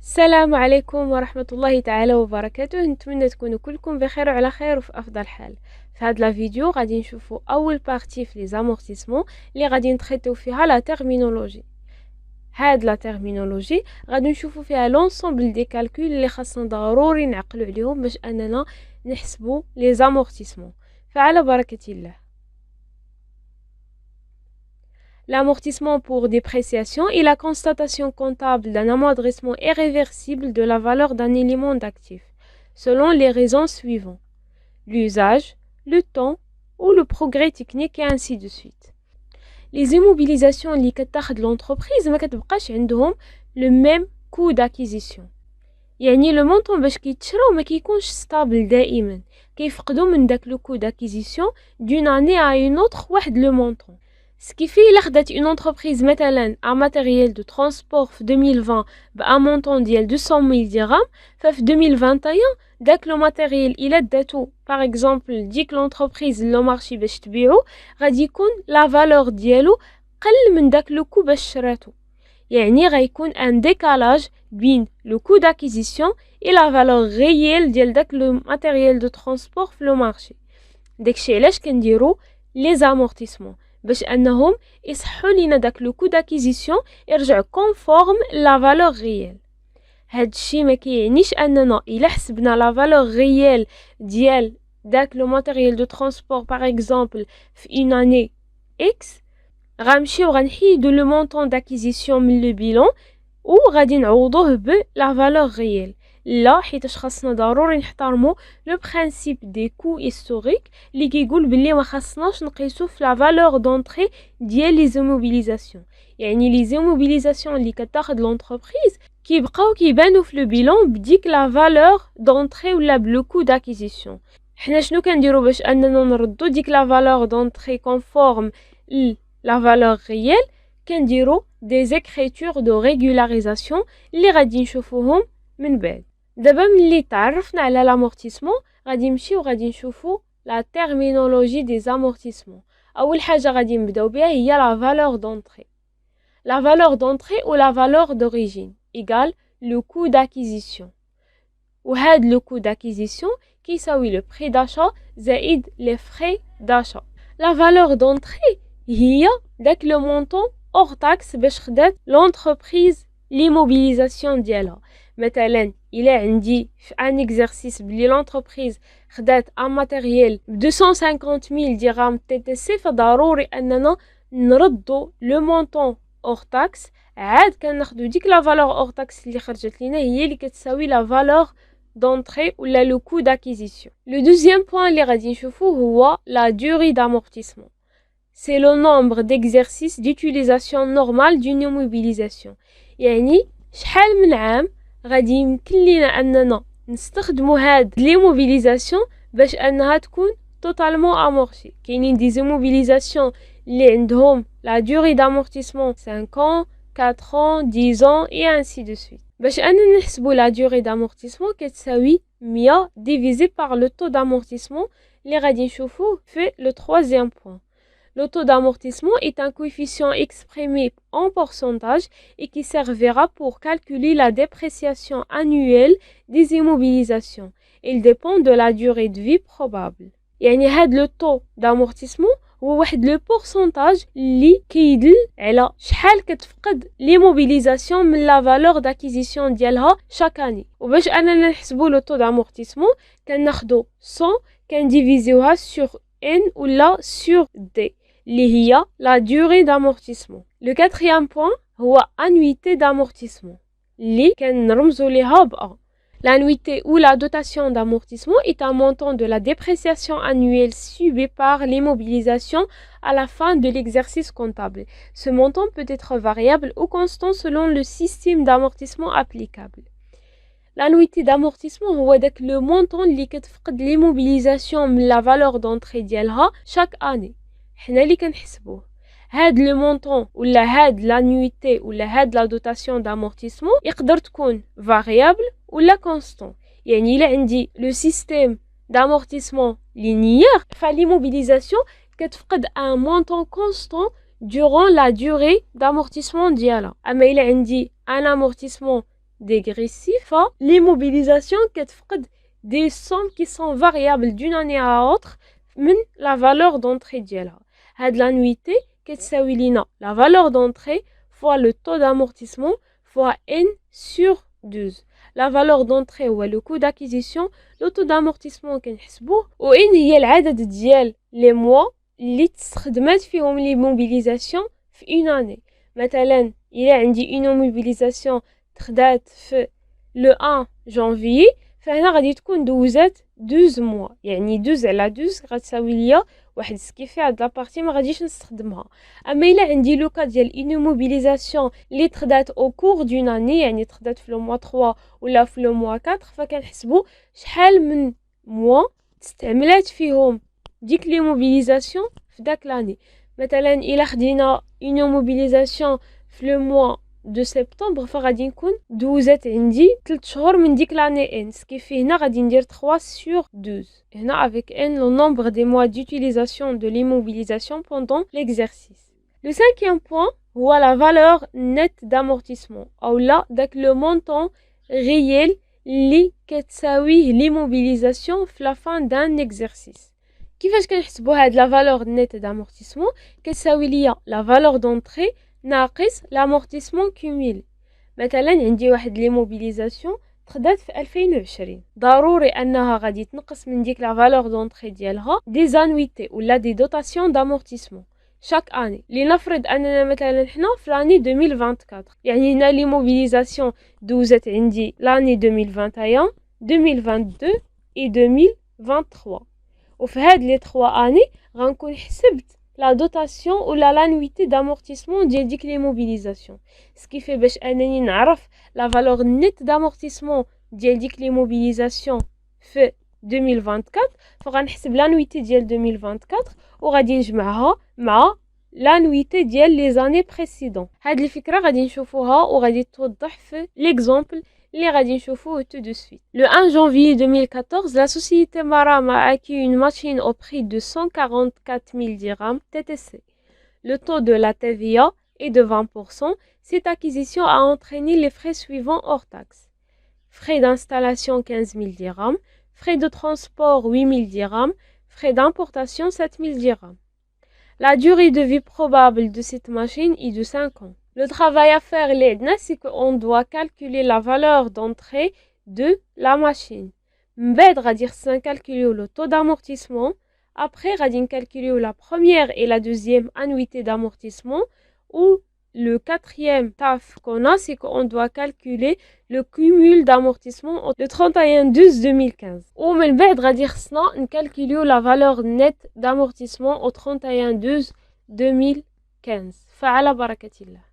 السلام عليكم ورحمة الله تعالى وبركاته. نتمنى تكونوا كلكم بخير وعلى خير وفي افضل حال. في هاد لا فيديو غادي نشوفوا اول بارتي في لي زامورتيسمون اللي غادي نتريتو فيها لا تيرمينولوجي. هاد لا تيرمينولوجي غادي نشوفوا فيها لونسومبل دي كالكول اللي خاصنا ضروري نعقلوا عليهم باش اننا نحسبوا لي زامورتيسمون. فعلى بركة الله. L'amortissement pour dépréciation est la constatation comptable d'un amoindrissement irréversible de la valeur d'un élément d'actif, selon les raisons suivantes: l'usage, le temps ou le progrès technique et ainsi de suite. Les immobilisations اللي كتاخد l'entreprise ما كتبقاش عندهم le même coût d'acquisition. يعني le montant باش كيتشراو ما كيكونش stable دائما، كيفقدوا من داك le coût d'acquisition d'une année à une autre واحد le montant. Ce qui fait إلا خدات une entreprise مثلا un matériel de transport في 2020 بأن montant ديال 200,000 درهم، ففي 2021 داك لو ماتيريال إلا داتو par exemple ديك l'entreprise لو مارشي باش تبيعو غادي يكون لا فالور ديالو قل من داك لو كو باش شراتو. يعني غيكون ان décalage بين لو كو d'acquisition et la valeur réelle ديال داك لو ماتيريال دو ترونسبور في لو مارشي. داكشي علاش كنديرو لي زامورتيسمون باش انهم يصحوا لينا داك لو كو داكيزيسيون يرجع كونفورم لا فالور ريال. هادشي ما كيعنيش اننا الا حسبنا لا فالور ريال ديال داك لو ماتيريال دو ترونسبور باغ اكزومبل في اون اني اكس غنمشيو غنحيدو لو مونطون داكيزيسيون من لو بيلون و غادي نعوضوه ب لا فالور ريال. لا، حيتاش خاصنا ضروري نحترمو لو برينسيپ دي كو هيستوريك اللي كيقول بلي ما خاصناش نقيسو في لا فالور دونطري ديال لي زيموبيليزاسيون. يعني لي زيموبيليزاسيون اللي كتاخد لونتربريز كيبقاو كيبانو في لو بيلون بديك لا فالور دونطري ولا بلو كو داكيزيسيون. حنا شنو كنديرو باش اننا نردو ديك لا فالور دونطري كونفورم لا فالور ريال؟ كنديرو دي زيكريتور دو ريغولاريزاسيون اللي غادي نشوفوهم من بعد. دابا ملي تعرفنا على لامورتيسمون غادي نمشيو غادي نشوفو لا تيرمينولوجي دي زامورتيسمون. اول حاجه غادي نبداو بها هي لا فالور دونطري. لا فالور دونطري ou la valeur d'origine égale le coût d'acquisition. وهاد لو كو d'acquisition كيساوي لو بري d'achat زائد لي فري d'achat. لا فالور دونطري هي داك لو مونطون اور تاكس باش خدات لونتربريز ليموبيليزاسيون ديالها. مثلا الى عندي في ان اكزرسيس بلي لونتربريز خدات ان ماتيريال ب 250,000 درهم تي تي سي، فضروري اننا نردو لو مونطون اور تاكس، عاد كناخدو ديك لا فالور اور تاكس اللي خرجت لينا هي اللي كتساوي لا فالور دونطري ولا لو كو داكيزيسيون. لو دوزيام بوين اللي غادي نشوفوه هو لا دوغي d'amortissement. C'est le nombre d'exercices d'utilisation normale d'une immobilisation. يعني شحال من عام غادي يمكن لينا اننا نستخدموا هاد ليموبيليزاسيون باش انها تكون توتالمون امورتي. كاينين دي زيموبيليزاسيون اللي عندهم لا دوغي d'amortissement 5 ans 4 ans 10 ans et ainsi de suite. باش اننا نحسبوا لا دوغي d'amortissement كتساوي 100 divisé par le taux d'amortissement اللي غادي نشوفوه في لو troisième point. Le taux d'amortissement est un coefficient exprimé en pourcentage et qui servira pour calculer la dépréciation annuelle des immobilisations. Il dépend de la durée de vie probable. يعني هاد le taux d'amortissement هو واحد لو pourcentage اللي كيدل على شحال كتفقد ليموبيليزاسيون من لا فالور داكيزيسيون ديالها شاك اني. وباش اننا نحسبوا لو taux d'amortissement كناخدو 100 كنديفيزيوها sur n ولا sur d اللي هي la durée d'amortissement. Le quatrième point هو annuité d'amortissement اللي كنرمزو ليها ب A. L'annuité ou la dotation d'amortissement est un montant de la dépréciation annuelle subi par l'immobilisation à la fin de l'exercice comptable. Ce montant peut être variable ou constant selon le système d'amortissement applicable. L'annuité d'amortissement هو داك le montant اللي كتفقد l'immobilisation من la valeur d'entrée ديالها chaque année. حنا اللي كنحسبوه هاد لو مونطون ولا هاد لانويتي ولا هاد لا دوتاسيون دامورتيسمون يقدر تكون فاريابل ولا كونستون. يعني الا عندي لو سيستيم دامورتيسمون لينيير فاليموبيليزاسيون كتفقد ان مونطون كونستون durant la durée d'amortissement ديالها. اما الا عندي ان امورتيسمون dégressif. L'immobilisation كتفقد des sommes qui sont variables d'une année à autre من la valeur d'entrée ديالها. هاد l'annuité كتساوي لينا la valeur d'entrée fois le taux d'amortissement fois n sur 12. La valeur d'entrée هو le coût d'acquisition, le taux d'amortissement كنحسبوه و n هي العدد ديال les mois اللي تستخدمات فيهم l'immobilisation في une année. مثلا إلا عندي une immobilisation تخدات في le 1 janvier فهنا غادي تكون دوزات 12 mois، يعني 12 على 12 غتساوي ليا واحد سكيفي هاد لابارتي ما غاديش نستخدمها. اما الا عندي لوكا ديال une immobilisation اللي تخدات au cours d'une année، يعني تخدات في لو موا 3 ولا في لو موا 4، فكنحسبوا شحال من موا تستعملات فيهم ديك l'immobilisation في داك لاني. مثلا الا خدينا une immobilisation في لو موا de septembre فغادي نكون دوزات عندي 3 شهور من ديك لاني n، سكيفي هنا غادي ندير 3 sur 12 هنا avec n le nombre des mois d'utilisation de l'immobilisation pendant l'exercice. Le cinquième point هو la valeur nette d'amortissement او لا داك le montant réel اللي كتساويه l'immobilisation في la fin d'un exercice. كيفاش كنحسبوا هاد la valeur nette d'amortissement؟ كتساوي ليا la valeur d'entrée ناقص l'amortissement cumulé. مثلا عندي واحد ليموبيليزاسيون تخدات في 2020، ضروري انها غادي تنقص من ديك لا فالور دونطري ديالها دي زانويتي ولا دي دوتاسيون دامورتيسمون شاك اني. لنفرض اننا مثلا حنا في لاني 2024، يعني هنا ليموبيليزاسيون دوزت عندي لاني 2021 2022 et 2023، وفي هاد لي 3 اني غنكون حسبت la dotation ou l'annuité d'amortissement ديال ديك l'immobilisation. Ce qui fait باش انني نعرف la valeur nette d'amortissement ديال ديك l'immobilisation في 2024 فغنحسب l'annuité ديال 2024 وغادي نجمعها مع l'annuité ديال les années précédentes. هاد الفكرة غادي نشوفوها وغادي توضح في l'exemple اللي غادي نشوفوه tout de suite. Le 1 janvier 2014, la société Maram a acquis une machine au prix de 144 000 dirhams TTC. Le taux de la TVA est de 20%. Cette acquisition a entraîné les frais suivants hors taxes. Frais d'installation 15 000 dirhams, frais de transport 8 000 dirhams, frais d'importation 7 000 dirhams. La durée de vie probable de cette machine est de 5 ans. Le travail à faire, c'est qu'on doit calculer la valeur d'entrée de la machine. M'bed غادي خصنا calculer le taux d'amortissement. Après, غادي calculer la première et la deuxième annuité d'amortissement. Ou le quatrième taf qu'on a, c'est qu'on doit calculer le cumul d'amortissement le 31/12/2015. Ou m'bed غادي خصنا calculer la valeur nette d'amortissement au 31/12/2015. فعلى بركة الله.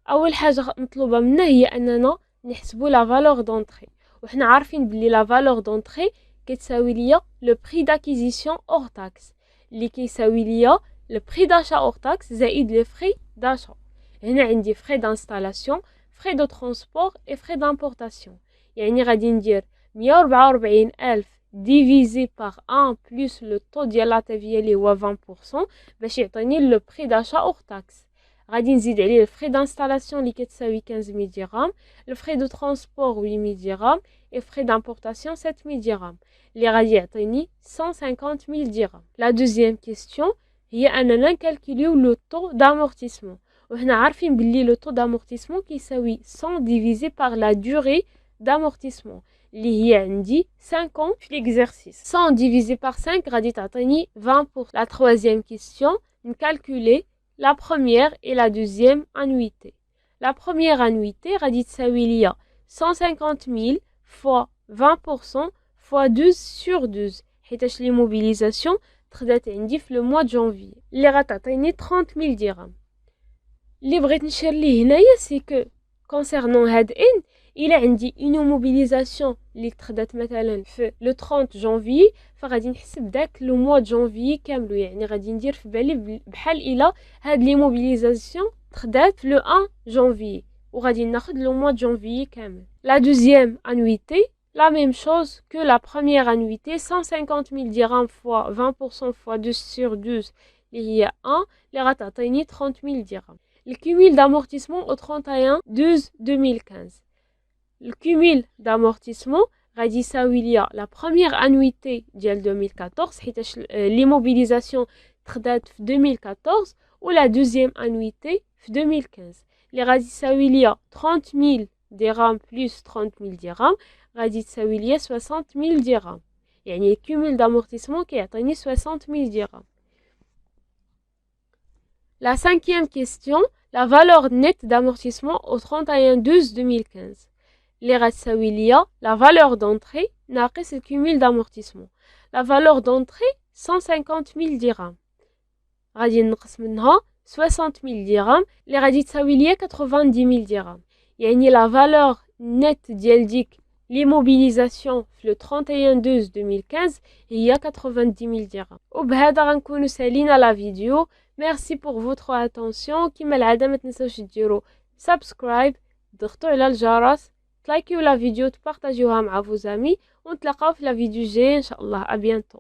اول حاجه مطلوبه منا هي اننا نحسبوا لا فالور دونطري، وحنا عارفين بلي لا فالور دونطري كتساوي ليا لو بري داكيزيسيون اور تاكس اللي كيساوي ليا لو بري داشا اور تاكس زائد لي فري داشا. هنا عندي فري دانستالاسيون، فري دو ترونسبور اي فري دامبورطاسيون، يعني غادي ندير 144000 divisé par 1 plus le taux ديال لا تي اللي هو 20% باش يعطيني لو بري داشا اور تاكس. غادي نزيد عليه الفري دانستالاسيون اللي كتساوي 15000 درهم، الفري دو ترونسبور 8000 درهم et فري دامبورطاسيون 7000 درهم اللي غادي يعطيني 150000 درهم. لا دوزيام كيستيون هي اننا نكالكوليو لو طو دامورتيسمون، وحنا عارفين بلي لو طو دامورتيسمون كيساوي 100 ديفيزي بار لا دوري دامورتيسمون اللي هي عندي 5 ans في l'exercice. 100 divisé par 5 غادي تعطيني 20%. La troisième question, نكالكولي la première et la deuxième annuité. La première annuité غادي تساوي ليا 150000 fois 20% fois 12 sur 12 حيتاش لي موبيليزاسيون تخدات عندي في لو موا د جانفي اللي غتعطيني 30000 درهم. اللي بغيت نشير ليه هنايا سي كو كونسيرنون هاد ان الى عندي اون موبيليزاسيون اللي تخدات مثلا في لو 30 جانفي فغادي نحسب داك لو موا د جانفي كاملو، يعني غادي ندير في بالي بحال الى هاد لي موبيليزاسيون تخدات في لو 1 جانفي وغادي ناخذ لو موا د جانفي كامل. لا دوزيام انويتي la même chose que la première annuité, 150 000 dirhams fois 20% fois 2 sur 12 اللي هي 1 اللي غتعطيني 30 000 درهم. Le cumul d'amortissement au 31/12/2015. Le cumul d'amortissement غادي يساوي ليا la première annuité ديال 2014 حيتاش l'immobilisation تخدات في 2014 و la deuxième annuité في 2015 اللي غادي يساوي ليا 30,000 درهم plus 30,000 درهم غادي تساوي ليا 60,000 درهم يعني الكومول d'amortissement كيعطيني 60,000 درهم. La cinquième question, la valeur nette d'amortissement au 31/12/2015 اللي غتساوي ليا la valeur d'entrée ناقص الكومول d'amortissement. La valeur d'entrée 150,000 درهم غادي نقص منها 60,000 درهم اللي غادي تساوي ليا 90,000 درهم يعني la valeur nette ديال ديك l'immobilisation في le 31/12/2015 هي 90,000 درهم. وبهذا غنكونوا سالينا لا فيديو. ميرسي بور فوتر اتونسيون. كيما العاده ما تنساوش ديروا سبسكرايب، تضغطوا على الجرس، تلايكيو لا فيديو، تبارطاجيوها مع فوزامي، ونتلاقاو في لا فيديو جايه ان شاء الله. ابيانتو.